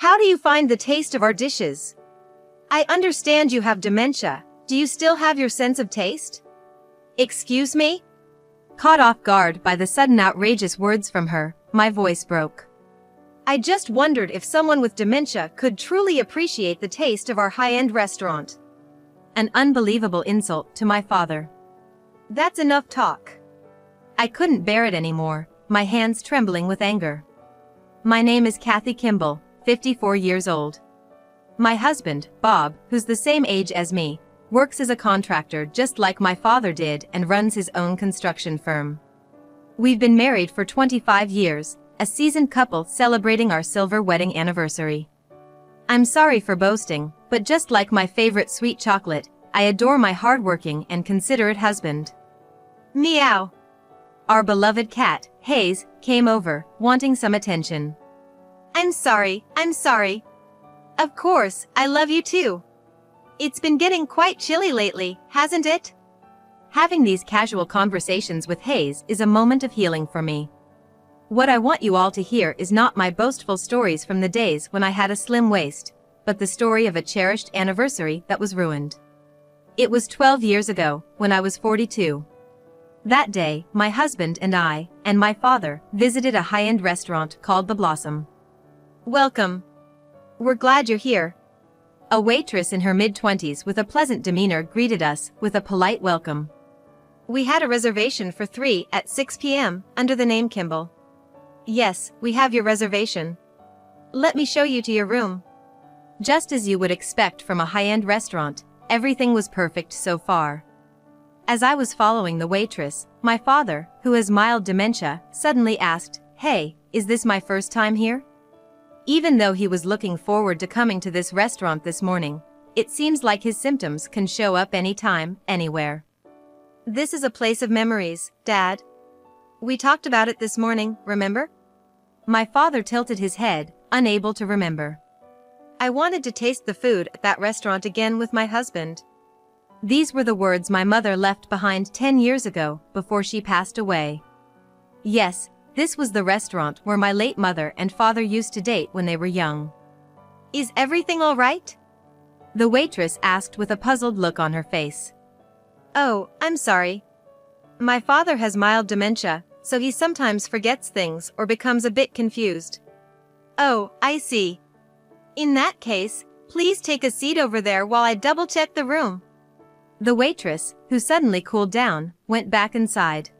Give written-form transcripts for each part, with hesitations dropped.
How do you find the taste of our dishes? I understand you have dementia. Do you still have your sense of taste? Excuse me? Caught off guard by the sudden outrageous words from her, my voice broke. I just wondered if someone with dementia could truly appreciate the taste of our high-end restaurant. An unbelievable insult to my father. That's enough talk. I couldn't bear it anymore, my hands trembling with anger. My name is Kathy Kimball, 54 years old. My husband, Bob, who's the same age as me, works as a contractor just like my father did and runs his own construction firm. We've been married for 25 years, a seasoned couple celebrating our silver wedding anniversary. I'm sorry for boasting, but just like my favorite sweet chocolate, I adore my hardworking and considerate husband. Meow. Our beloved cat, Hayes, came over, wanting some attention. I'm sorry. Of course, I love you too. It's been getting quite chilly lately, hasn't it? Having these casual conversations with Hayes is a moment of healing for me. What I want you all to hear is not my boastful stories from the days when I had a slim waist, but the story of a cherished anniversary that was ruined. It was 12 years ago, when I was 42. That day, my husband and I, and my father, visited a high-end restaurant called The Blossom. Welcome. We're glad you're here. A waitress in her mid-20s with a pleasant demeanor greeted us with a polite welcome. We had a reservation for 3 at 6 p.m. under the name Kimball. Yes, we have your reservation. Let me show you to your room. Just as you would expect from a high-end restaurant, everything was perfect so far. As I was following the waitress, my father, who has mild dementia, suddenly asked, "Hey, is this my first time here?" Even though he was looking forward to coming to this restaurant this morning, it seems like his symptoms can show up anytime, anywhere. This is a place of memories, Dad. We talked about it this morning, remember? My father tilted his head, unable to remember. I wanted to taste the food at that restaurant again with my husband. These were the words my mother left behind 10 years ago, before she passed away. Yes, this was the restaurant where my late mother and father used to date when they were young. Is everything all right? The waitress asked with a puzzled look on her face. Oh, I'm sorry. My father has mild dementia, so he sometimes forgets things or becomes a bit confused. Oh, I see. In that case, please take a seat over there while I double-check the room. The waitress, who suddenly cooled down, went back inside.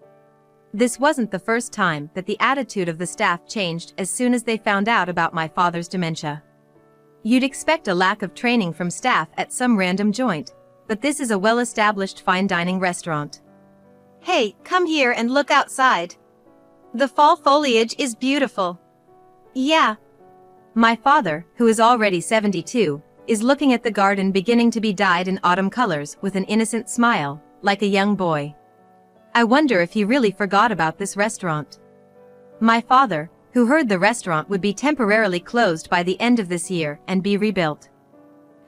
This wasn't the first time that the attitude of the staff changed as soon as they found out about my father's dementia. You'd expect a lack of training from staff at some random joint, but this is a well-established fine dining restaurant. Hey, come here and look outside. The fall foliage is beautiful. Yeah. My father, who is already 72, is looking at the garden beginning to be dyed in autumn colors with an innocent smile, like a young boy. I wonder if he really forgot about this restaurant. My father, who heard the restaurant would be temporarily closed by the end of this year and be rebuilt.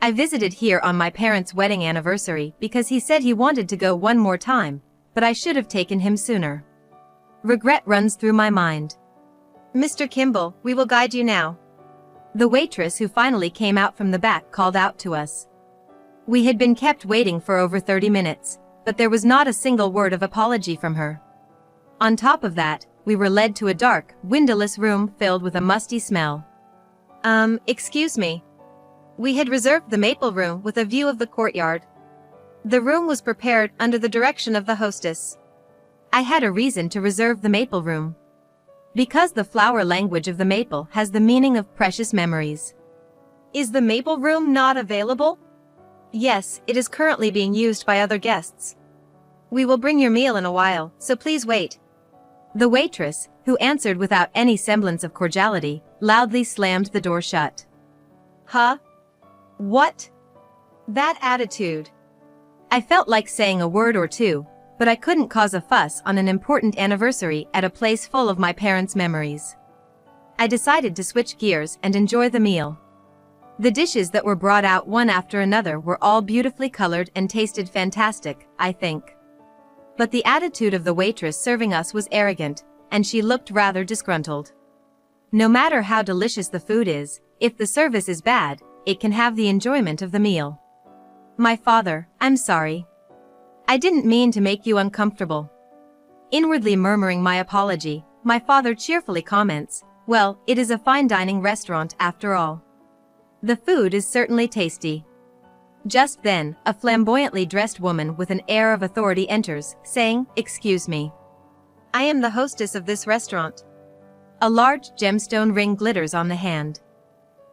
I visited here on my parents' wedding anniversary because he said he wanted to go one more time, but I should have taken him sooner. Regret runs through my mind. Mr. Kimball, we will guide you now. The waitress who finally came out from the back called out to us. We had been kept waiting for over 30 minutes, but there was not a single word of apology from her. On top of that, we were led to a dark, windowless room filled with a musty smell. Excuse me. We had reserved the maple room with a view of the courtyard. The room was prepared under the direction of the hostess. I had a reason to reserve the maple room. Because the flower language of the maple has the meaning of precious memories. Is the maple room not available? Yes, it is currently being used by other guests. We will bring your meal in a while, so please wait. The waitress, who answered without any semblance of cordiality, loudly slammed the door shut. Huh? What? That attitude. I felt like saying a word or two, but I couldn't cause a fuss on an important anniversary at a place full of my parents' memories. I decided to switch gears and enjoy the meal. The dishes that were brought out one after another were all beautifully colored and tasted fantastic, I think. But the attitude of the waitress serving us was arrogant, and she looked rather disgruntled. No matter how delicious the food is, If the service is bad, it can have the enjoyment of the meal. My father, I'm sorry. I didn't mean to make you uncomfortable. Inwardly murmuring my apology, my father cheerfully comments, well, it is a fine dining restaurant after all. The food is certainly tasty. Just then, a flamboyantly dressed woman with an air of authority enters, saying, excuse me. I am the hostess of this restaurant. A large gemstone ring glitters on the hand.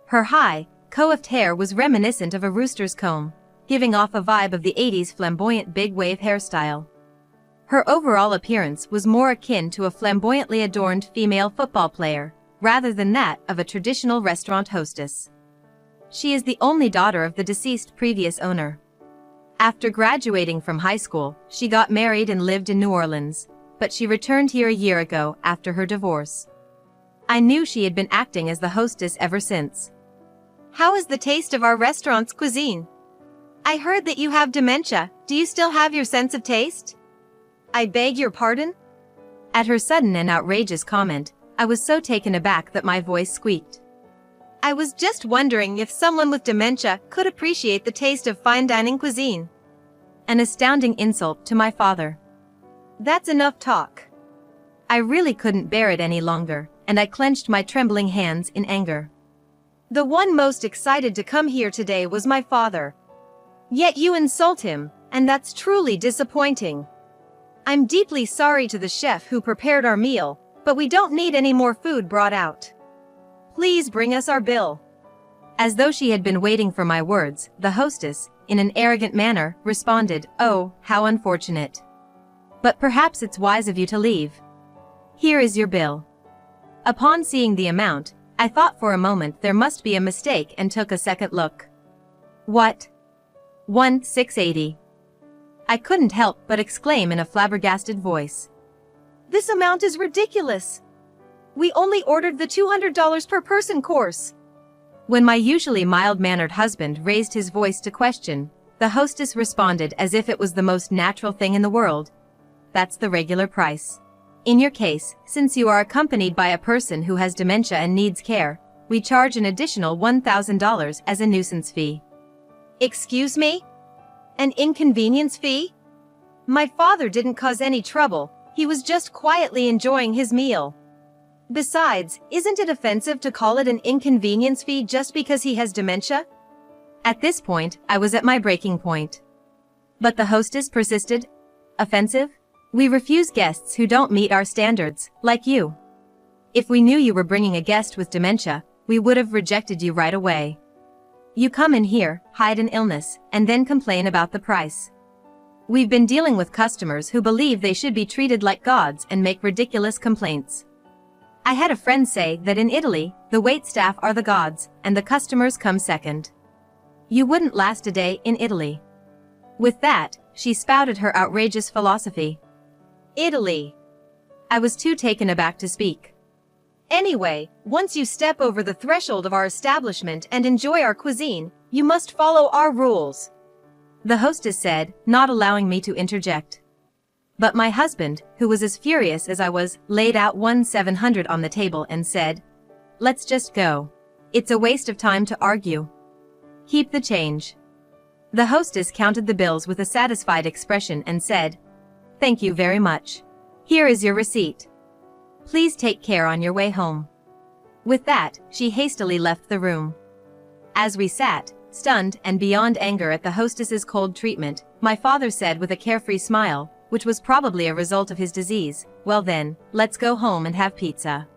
Her high, coiffed hair was reminiscent of a rooster's comb, giving off a vibe of the 80s flamboyant big wave hairstyle. Her overall appearance was more akin to a flamboyantly adorned female football player, rather than that of a traditional restaurant hostess. She is the only daughter of the deceased previous owner. After graduating from high school, she got married and lived in New Orleans, but she returned here a year ago after her divorce. I knew she had been acting as the hostess ever since. How is the taste of our restaurant's cuisine? I heard that you have dementia. Do you still have your sense of taste? I beg your pardon? At her sudden and outrageous comment, I was so taken aback that my voice squeaked. I was just wondering if someone with dementia could appreciate the taste of fine dining cuisine. An astounding insult to my father. That's enough talk. I really couldn't bear it any longer, and I clenched my trembling hands in anger. The one most excited to come here today was my father. Yet you insult him, and that's truly disappointing. I'm deeply sorry to the chef who prepared our meal, but we don't need any more food brought out. Please bring us our bill. As though she had been waiting for my words, the hostess, in an arrogant manner, responded, oh, how unfortunate. But perhaps it's wise of you to leave. Here is your bill. Upon seeing the amount, I thought for a moment there must be a mistake and took a second look. What? 1,680. I couldn't help but exclaim in a flabbergasted voice. This amount is ridiculous. We only ordered the $200 per person course. When my usually mild-mannered husband raised his voice to question, the hostess responded as if it was the most natural thing in the world. That's the regular price. In your case, since you are accompanied by a person who has dementia and needs care, we charge an additional $1,000 as a nuisance fee. Excuse me? An inconvenience fee? My father didn't cause any trouble, he was just quietly enjoying his meal. Besides, isn't it offensive to call it an inconvenience fee just because he has dementia? At this point, I was at my breaking point. But the hostess persisted. Offensive? We refuse guests who don't meet our standards, like you. If we knew you were bringing a guest with dementia, we would have rejected you right away. You come in here, hide an illness, and then complain about the price. We've been dealing with customers who believe they should be treated like gods and make ridiculous complaints. I had a friend say that in Italy, the waitstaff are the gods, and the customers come second. You wouldn't last a day in Italy. With that, she spouted her outrageous philosophy. Italy. I was too taken aback to speak. Anyway, once you step over the threshold of our establishment and enjoy our cuisine, you must follow our rules. The hostess said, not allowing me to interject. But my husband, who was as furious as I was, laid out 1,700 on the table and said, let's just go. It's a waste of time to argue. Keep the change. The hostess counted the bills with a satisfied expression and said, thank you very much. Here is your receipt. Please take care on your way home. With that, she hastily left the room. As we sat, stunned and beyond anger at the hostess's cold treatment, my father said with a carefree smile, which was probably a result of his disease, well then, let's go home and have pizza.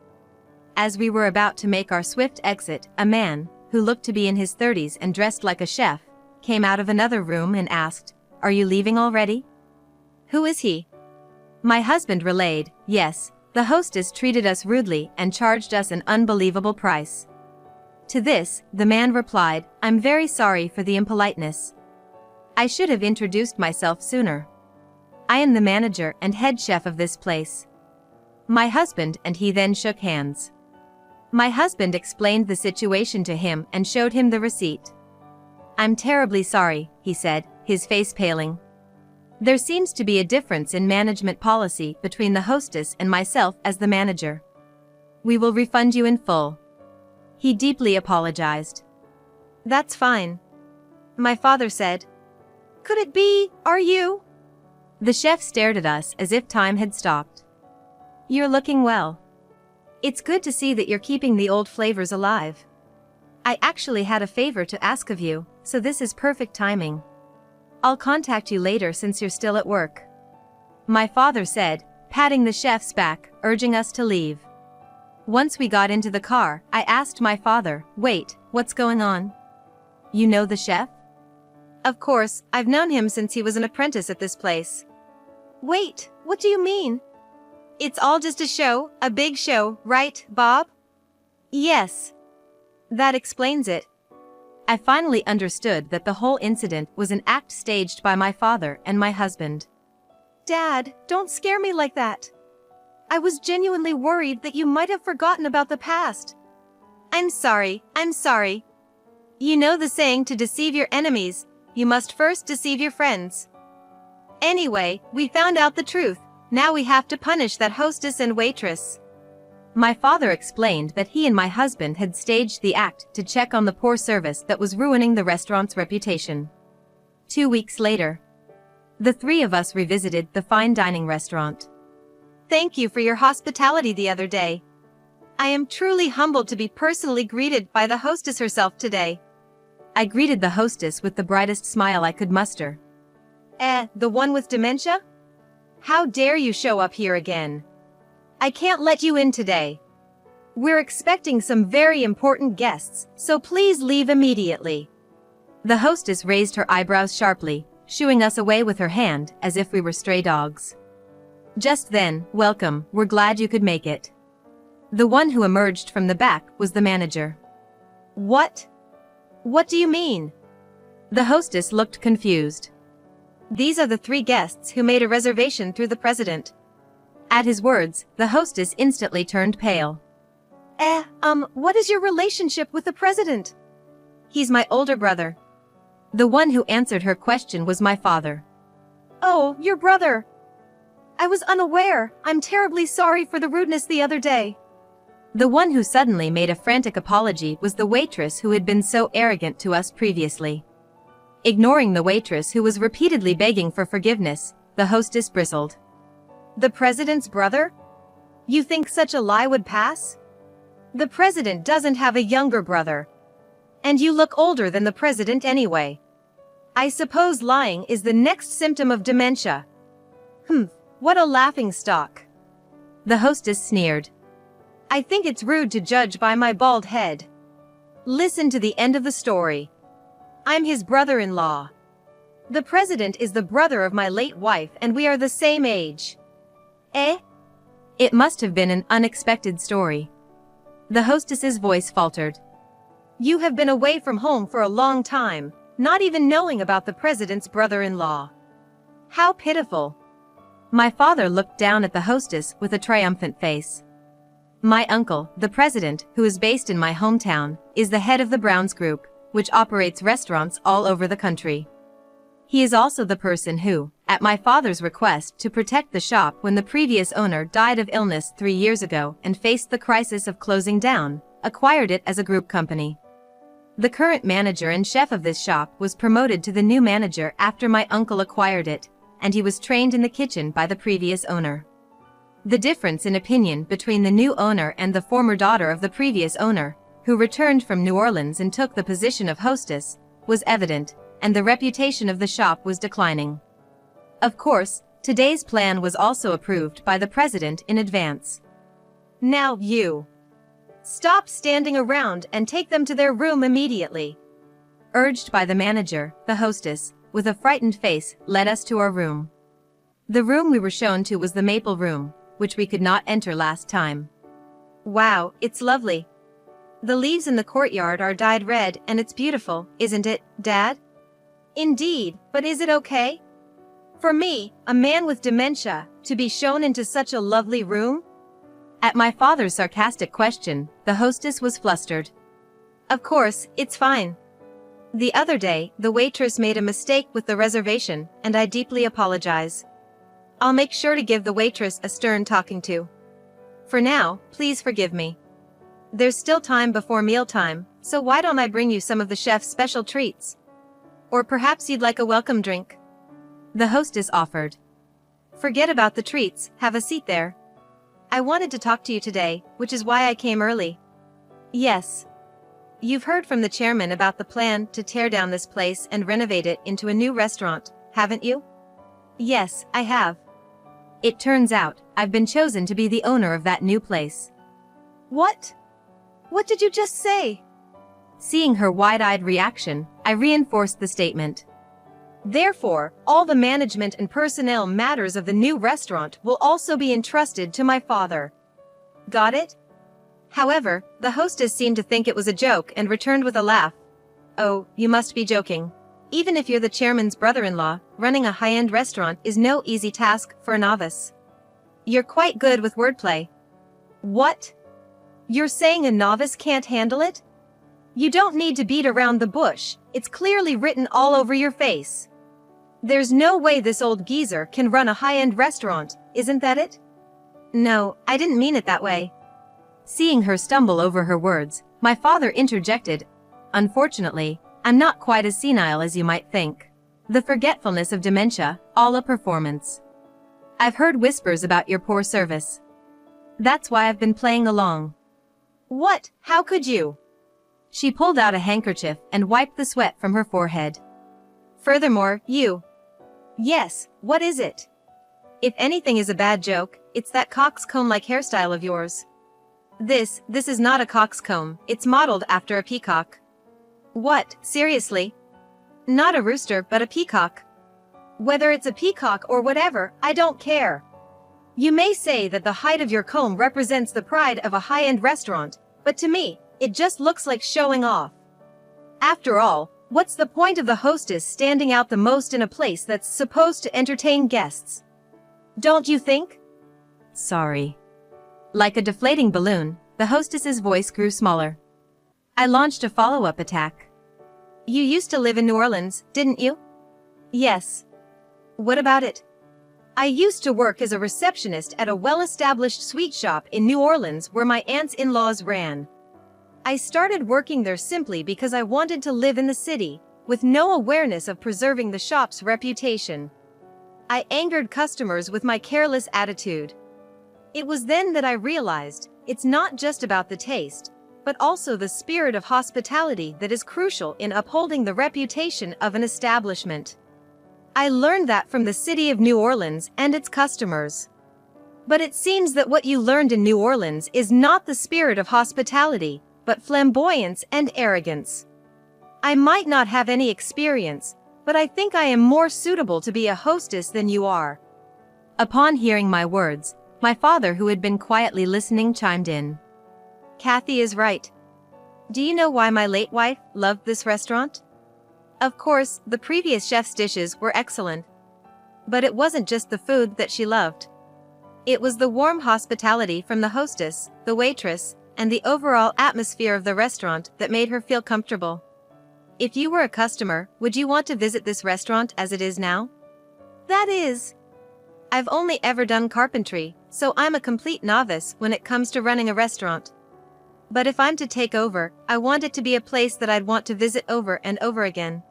As we were about to make our swift exit, a man, who looked to be in his 30s and dressed like a chef, came out of another room and asked, are you leaving already? Who is he? My husband relayed, yes, the hostess treated us rudely and charged us an unbelievable price. To this, the man replied, I'm very sorry for the impoliteness. I should have introduced myself sooner. I am the manager and head chef of this place. My husband and he then shook hands. My husband explained the situation to him and showed him the receipt. I'm terribly sorry, he said, his face paling. There seems to be a difference in management policy between the hostess and myself as the manager. We will refund you in full. He deeply apologized. That's fine. My father said. Could it be, are you? The chef stared at us as if time had stopped. You're looking well. It's good to see that you're keeping the old flavors alive. I actually had a favor to ask of you, so this is perfect timing. I'll contact you later since you're still at work. My father said, patting the chef's back, urging us to leave. Once we got into the car, I asked my father, wait, what's going on? You know the chef? Of course, I've known him since he was an apprentice at this place. Wait, what do you mean? It's all just a show, a big show, right, Bob? Yes. That explains it. I finally understood that the whole incident was an act staged by my father and my husband. Dad, don't scare me like that. I was genuinely worried that you might have forgotten about the past. I'm sorry. You know the saying to deceive your enemies, you must first deceive your friends. Anyway, we found out the truth. Now we have to punish that hostess and waitress. My father explained that he and my husband had staged the act to check on the poor service that was ruining the restaurant's reputation. 2 weeks later, the three of us revisited the fine dining restaurant. Thank you for your hospitality the other day. I am truly humbled to be personally greeted by the hostess herself today. I greeted the hostess with the brightest smile I could muster. The one with dementia? How dare you show up here again? I can't let you in today. We're expecting some very important guests, so please leave immediately. The hostess raised her eyebrows sharply, shooing us away with her hand as if we were stray dogs. Just then, welcome, we're glad you could make it. The one who emerged from the back was the manager. What? What do you mean? The hostess looked confused. These are the 3 guests who made a reservation through the president. At his words, the hostess instantly turned pale. What is your relationship with the president? He's my older brother. The one who answered her question was my father. Oh, your brother. I was unaware. I'm terribly sorry for the rudeness the other day. The one who suddenly made a frantic apology was the waitress who had been so arrogant to us previously. Ignoring the waitress who was repeatedly begging for forgiveness, the hostess bristled. The president's brother? You think such a lie would pass? The president doesn't have a younger brother. And you look older than the president anyway. I suppose lying is the next symptom of dementia. What a laughingstock. The hostess sneered. I think it's rude to judge by my bald head. Listen to the end of the story. I'm his brother-in-law. The president is the brother of my late wife and we are the same age. It must have been an unexpected story. The hostess's voice faltered. You have been away from home for a long time, not even knowing about the president's brother-in-law. How pitiful. My father looked down at the hostess with a triumphant face. My uncle, the president, who is based in my hometown, is the head of the Browns Group, which operates restaurants all over the country. He is also the person who, at my father's request to protect the shop when the previous owner died of illness 3 years ago and faced the crisis of closing down, acquired it as a group company. The current manager and chef of this shop was promoted to the new manager after my uncle acquired it, and he was trained in the kitchen by the previous owner. The difference in opinion between the new owner and the former daughter of the previous owner, who returned from New Orleans and took the position of hostess, was evident, and the reputation of the shop was declining. Of course, today's plan was also approved by the president in advance. Now you. Stop standing around and take them to their room immediately. Urged by the manager, the hostess, with a frightened face, led us to our room. The room we were shown to was the maple room, which we could not enter last time. Wow, it's lovely. The leaves in the courtyard are dyed red and it's beautiful, isn't it, Dad? Indeed, but is it okay? For me, a man with dementia, to be shown into such a lovely room? At my father's sarcastic question, the hostess was flustered. Of course, it's fine. The other day, the waitress made a mistake with the reservation, and I deeply apologize. I'll make sure to give the waitress a stern talking to. For now, please forgive me. There's still time before mealtime, so why don't I bring you some of the chef's special treats? Or perhaps you'd like a welcome drink? The hostess offered. Forget about the treats, have a seat there. I wanted to talk to you today, which is why I came early. Yes. You've heard from the chairman about the plan to tear down this place and renovate it into a new restaurant, haven't you? Yes, I have. It turns out, I've been chosen to be the owner of that new place. What? What did you just say? Seeing her wide-eyed reaction, I reinforced the statement. Therefore, all the management and personnel matters of the new restaurant will also be entrusted to my father. Got it? However, the hostess seemed to think it was a joke and returned with a laugh. Oh, you must be joking. Even if you're the chairman's brother-in-law, running a high-end restaurant is no easy task for a novice. You're quite good with wordplay. What? You're saying a novice can't handle it? You don't need to beat around the bush, it's clearly written all over your face. There's no way this old geezer can run a high-end restaurant, isn't that it? No, I didn't mean it that way. Seeing her stumble over her words, my father interjected. Unfortunately, I'm not quite as senile as you might think. The forgetfulness of dementia, all a performance. I've heard whispers about your poor service. That's why I've been playing along. What? How could you? She pulled out a handkerchief and wiped the sweat from her forehead. Furthermore, you. Yes, what is it? If anything is a bad joke, it's that coxcomb-like hairstyle of yours. This is not a coxcomb, it's modeled after a peacock. What, seriously? Not a rooster, but a peacock. Whether it's a peacock or whatever, I don't care. You may say that the height of your comb represents the pride of a high-end restaurant, but to me, it just looks like showing off. After all, what's the point of the hostess standing out the most in a place that's supposed to entertain guests? Don't you think? Sorry. Like a deflating balloon, the hostess's voice grew smaller. I launched a follow-up attack. You used to live in New Orleans, didn't you? Yes. What about it? I used to work as a receptionist at a well-established sweet shop in New Orleans where my aunts-in-laws ran. I started working there simply because I wanted to live in the city, with no awareness of preserving the shop's reputation. I angered customers with my careless attitude. It was then that I realized, it's not just about the taste, but also the spirit of hospitality that is crucial in upholding the reputation of an establishment. I learned that from the city of New Orleans and its customers. But it seems that what you learned in New Orleans is not the spirit of hospitality, but flamboyance and arrogance. I might not have any experience, but I think I am more suitable to be a hostess than you are. Upon hearing my words, my father, who had been quietly listening, chimed in. Kathy is right. Do you know why my late wife loved this restaurant? Of course, the previous chef's dishes were excellent. But it wasn't just the food that she loved. It was the warm hospitality from the hostess, the waitress, and the overall atmosphere of the restaurant that made her feel comfortable. If you were a customer, would you want to visit this restaurant as it is now? That is. I've only ever done carpentry, so I'm a complete novice when it comes to running a restaurant. But if I'm to take over, I want it to be a place that I'd want to visit over and over again.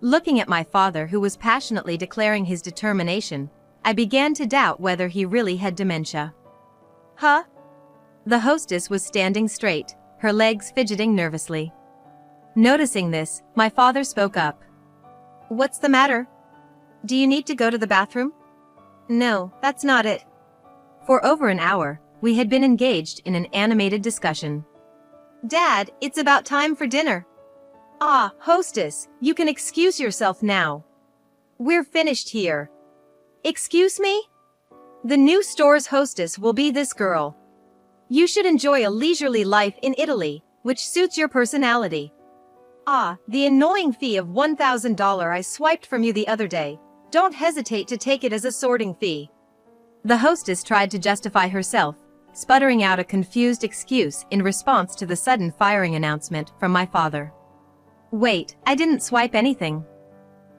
Looking at my father, who was passionately declaring his determination, I began to doubt whether he really had dementia. Huh? The hostess was standing straight, her legs fidgeting nervously. Noticing this, my father spoke up. What's the matter? Do you need to go to the bathroom? No, that's not it. For over an hour, we had been engaged in an animated discussion. Dad, it's about time for dinner. Ah, hostess, you can excuse yourself now. We're finished here. Excuse me? The new store's hostess will be this girl. You should enjoy a leisurely life in Italy, which suits your personality. Ah, the annoying fee of $1,000 I swiped from you the other day. Don't hesitate to take it as a sorting fee. The hostess tried to justify herself, sputtering out a confused excuse in response to the sudden firing announcement from my father. Wait, I didn't swipe anything.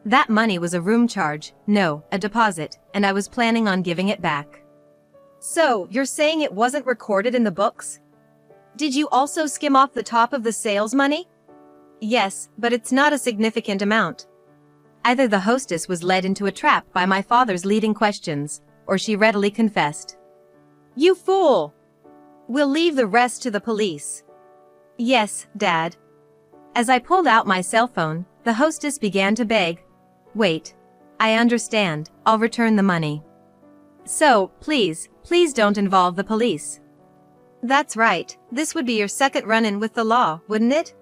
That money was a room charge, no, a deposit, and I was planning on giving it back. So, you're saying it wasn't recorded in the books? Did you also skim off the top of the sales money? Yes, but it's not a significant amount. Either the hostess was led into a trap by my father's leading questions, or she readily confessed. You fool! We'll leave the rest to the police. Yes, Dad. As I pulled out my cell phone, the hostess began to beg. Wait. I understand, I'll return the money. So, please don't involve the police. That's right, this would be your second run-in with the law, wouldn't it?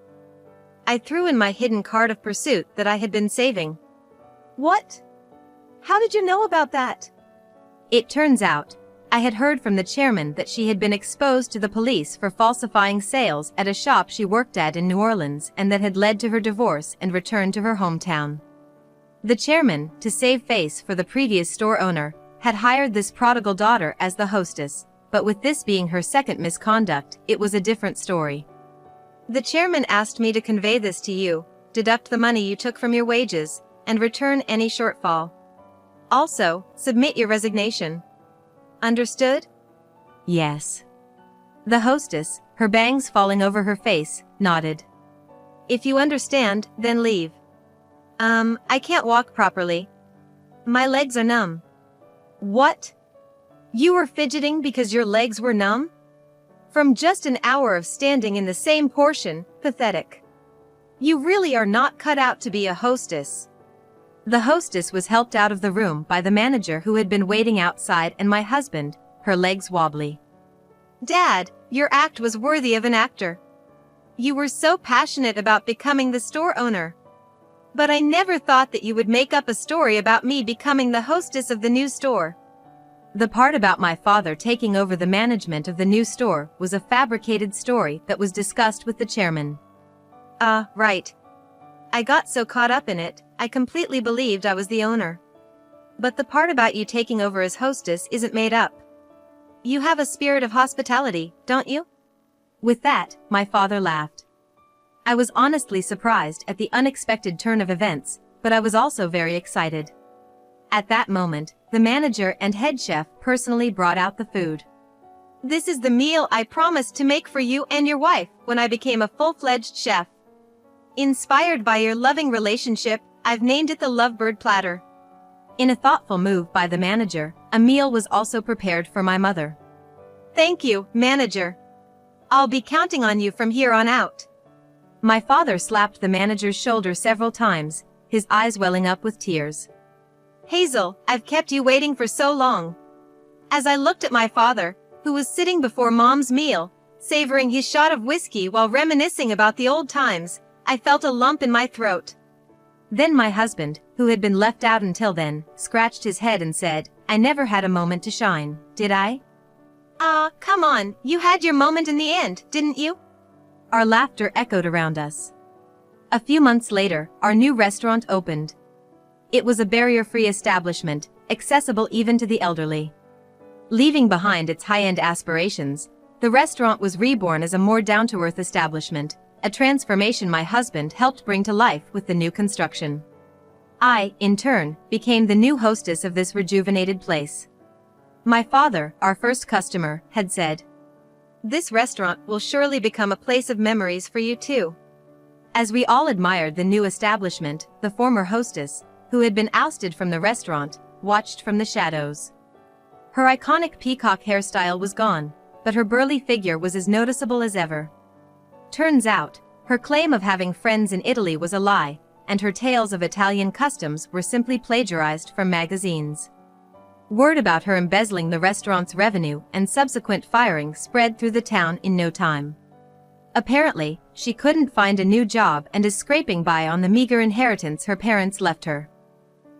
I threw in my hidden card of pursuit that I had been saving. What? How did you know about that? It turns out, I had heard from the chairman that she had been exposed to the police for falsifying sales at a shop she worked at in New Orleans and that had led to her divorce and return to her hometown. The chairman, to save face for the previous store owner, had hired this prodigal daughter as the hostess, but with this being her second misconduct, it was a different story. The chairman asked me to convey this to you, deduct the money you took from your wages, and return any shortfall. Also, submit your resignation. Understood? Yes. The hostess, her bangs falling over her face, nodded. If you understand, then leave. I can't walk properly. My legs are numb. What? You were fidgeting because your legs were numb? From just an hour of standing in the same portion, pathetic. You really are not cut out to be a hostess. The hostess was helped out of the room by the manager who had been waiting outside and my husband, her legs wobbly. Dad, your act was worthy of an actor. You were so passionate about becoming the store owner. But I never thought that you would make up a story about me becoming the hostess of the new store. The part about my father taking over the management of the new store was a fabricated story that was discussed with the chairman. Right. I got so caught up in it, I completely believed I was the owner. But the part about you taking over as hostess isn't made up. You have a spirit of hospitality, don't you? With that, my father laughed. I was honestly surprised at the unexpected turn of events, but I was also very excited. At that moment, the manager and head chef personally brought out the food. This is the meal I promised to make for you and your wife when I became a full-fledged chef. Inspired by your loving relationship, I've named it the Lovebird Platter. In a thoughtful move by the manager, a meal was also prepared for my mother. Thank you, manager. I'll be counting on you from here on out. My father slapped the manager's shoulder several times, his eyes welling up with tears. Hazel, I've kept you waiting for so long. As I looked at my father, who was sitting before Mom's meal, savoring his shot of whiskey while reminiscing about the old times, I felt a lump in my throat. Then my husband, who had been left out until then, scratched his head and said, I never had a moment to shine, did I? Come on, you had your moment in the end, didn't you? Our laughter echoed around us. A few months later, our new restaurant opened. It was a barrier-free establishment, accessible even to the elderly. Leaving behind its high-end aspirations, the restaurant was reborn as a more down-to-earth establishment, a transformation my husband helped bring to life with the new construction. I, in turn, became the new hostess of this rejuvenated place. My father, our first customer, had said, This restaurant will surely become a place of memories for you too. As we all admired the new establishment, the former hostess, who had been ousted from the restaurant, watched from the shadows. Her iconic peacock hairstyle was gone, but her burly figure was as noticeable as ever. Turns out, her claim of having friends in Italy was a lie, and her tales of Italian customs were simply plagiarized from magazines. Word about her embezzling the restaurant's revenue and subsequent firing spread through the town in no time. Apparently, she couldn't find a new job and is scraping by on the meager inheritance her parents left her.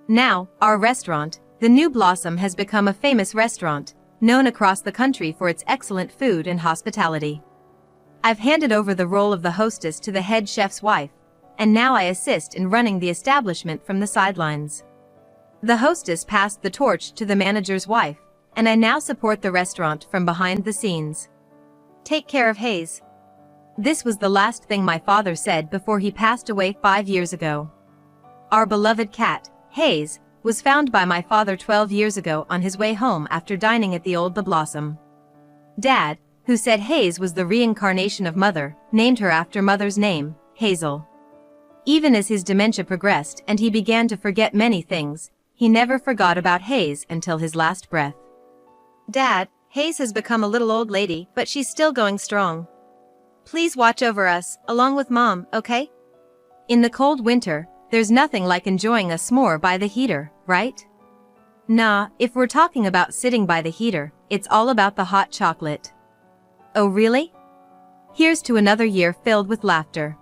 Now, our restaurant, the New Blossom, has become a famous restaurant, known across the country for its excellent food and hospitality. I've handed over the role of the hostess to the head chef's wife, and now I assist in running the establishment from the sidelines. The hostess passed the torch to the manager's wife, and I now support the restaurant from behind the scenes. Take care of Hayes. This was the last thing my father said before he passed away 5 years ago. Our beloved cat, Hayes, was found by my father 12 years ago on his way home after dining at the old The Blossom. Dad, who said Hayes was the reincarnation of Mother, named her after Mother's name, Hazel. Even as his dementia progressed and he began to forget many things, he never forgot about Hayes until his last breath. Dad, Hayes has become a little old lady, but she's still going strong. Please watch over us, along with Mom, okay? In the cold winter, there's nothing like enjoying a s'more by the heater, right? Nah, if we're talking about sitting by the heater, it's all about the hot chocolate. Oh really? Here's to another year filled with laughter.